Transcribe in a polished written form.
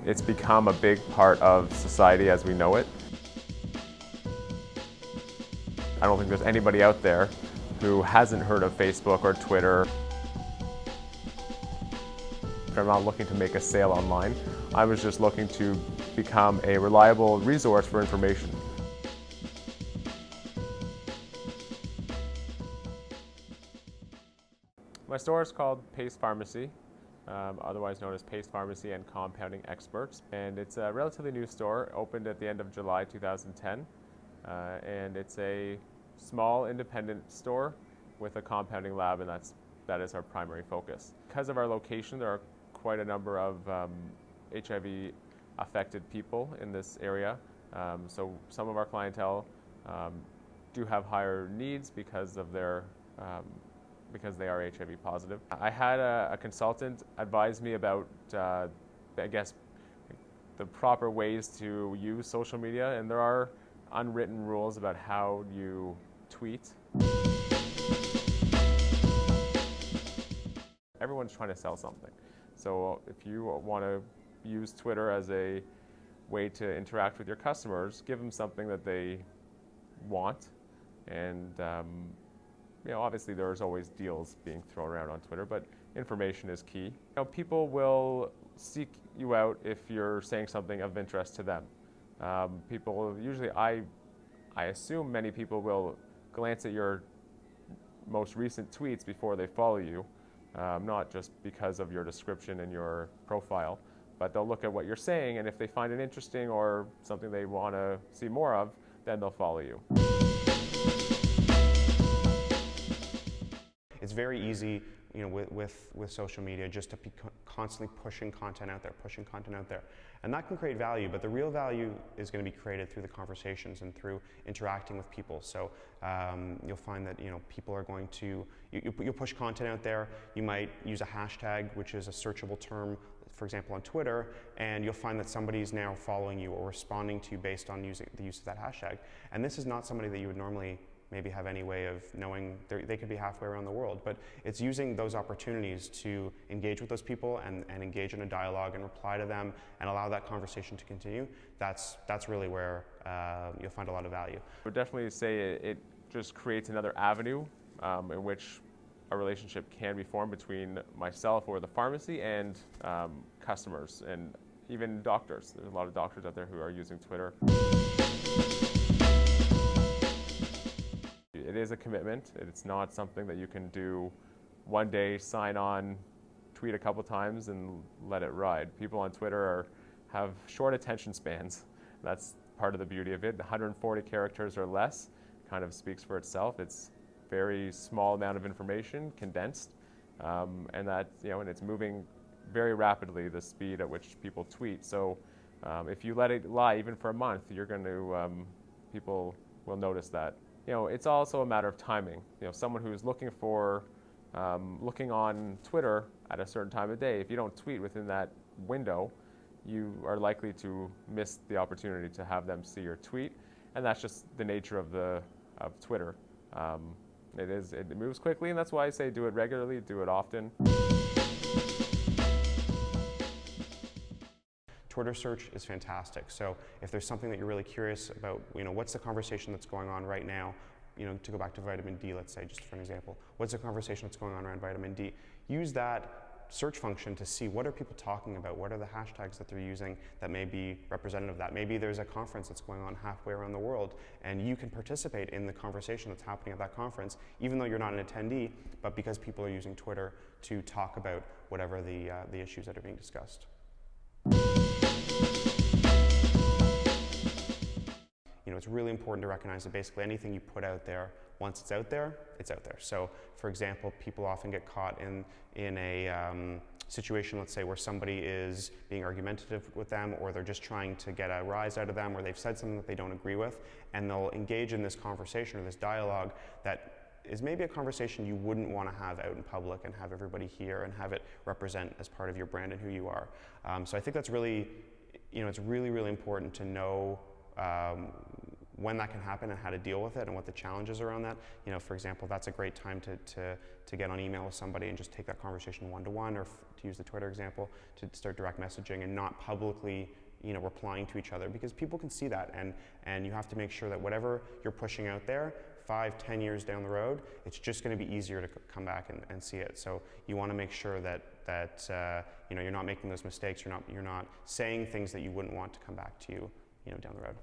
It's become a big part of society as we know it. I don't think there's anybody out there who hasn't heard of Facebook or Twitter. I'm not looking to make a sale online. I was just looking to become a reliable resource for information. My store is called Pace Pharmacy, otherwise known as Pace Pharmacy and Compounding Experts. And it's a relatively new store, opened at the end of July 2010. And it's a small independent store with a compounding lab, and that is our primary focus. Because of our location, there are quite a number of HIV affected people in this area. So some of our clientele do have higher needs because of their because they are HIV positive. I had a consultant advise me about, I guess, the proper ways to use social media, and there are unwritten rules about how you tweet. Everyone's trying to sell something. So if you want to use Twitter as a way to interact with your customers, give them something that they want. And obviously there's always deals being thrown around on Twitter, but information is key. People will seek you out if you're saying something of interest to them. People usually, I assume many people will glance at your most recent tweets before they follow you, not just because of your description and your profile, but they'll look at what you're saying, and if they find it interesting or something they want to see more of, then they'll follow you. It's very easy, with social media just to be constantly pushing content out there. And that can create value, but the real value is going to be created through the conversations and through interacting with people. So you'll find that people are going to, you'll push content out there, you might use a hashtag, which is a searchable term, for example on Twitter, and you'll find that somebody's now following you or responding to you based on the use of that hashtag. And this is not somebody that you would normally maybe have any way of knowing. They could be halfway around the world, but it's using those opportunities to engage with those people and engage in a dialogue and reply to them and allow that conversation to continue. That's really where you'll find a lot of value. I would definitely say it just creates another avenue in which a relationship can be formed between myself or the pharmacy and customers and even doctors. There's a lot of doctors out there who are using Twitter. It is a commitment. It's not something that you can do one day, sign on, tweet a couple times, and let it ride. People on Twitter have short attention spans. That's part of the beauty of it. 140 characters or less kind of speaks for itself. It's very small amount of information, condensed, and that and it's moving very rapidly, the speed at which people tweet. So if you let it lie even for a month, you're going to people will notice that. It's also a matter of timing. Someone who's looking on Twitter at a certain time of day, if you don't tweet within that window, you are likely to miss the opportunity to have them see your tweet, and that's just the nature of Twitter. It moves quickly, and that's why I say do it regularly, do it often. Twitter search is fantastic. So if there's something that you're really curious about, what's the conversation that's going on right now, to go back to vitamin D, let's say, just for an example, what's the conversation that's going on around vitamin D? Use that search function to see what are people talking about, what are the hashtags that they're using that may be representative of that. Maybe there's a conference that's going on halfway around the world, and you can participate in the conversation that's happening at that conference, even though you're not an attendee, but because people are using Twitter to talk about whatever the issues that are being discussed. It's really important to recognize that basically anything you put out there, once it's out there, it's out there. So, for example, people often get caught in a situation, let's say, where somebody is being argumentative with them, or they're just trying to get a rise out of them, or they've said something that they don't agree with, and they'll engage in this conversation or this dialogue that is maybe a conversation you wouldn't want to have out in public and have everybody hear and have it represent as part of your brand and who you are. So I think that's really, it's really, really important to know when that can happen and how to deal with it and what the challenges around that. You know, for example, that's a great time to get on email with somebody and just take that conversation one-to-one, or to use the Twitter example, to start direct messaging and not publicly, you know, replying to each other, because people can see that, and you have to make sure that whatever you're pushing out there, 5-10 years down the road, it's just going to be easier to come back and see it. So you want to make sure that you know, you're not making those mistakes. You're not saying things that you wouldn't want to come back to you, you know, down the road.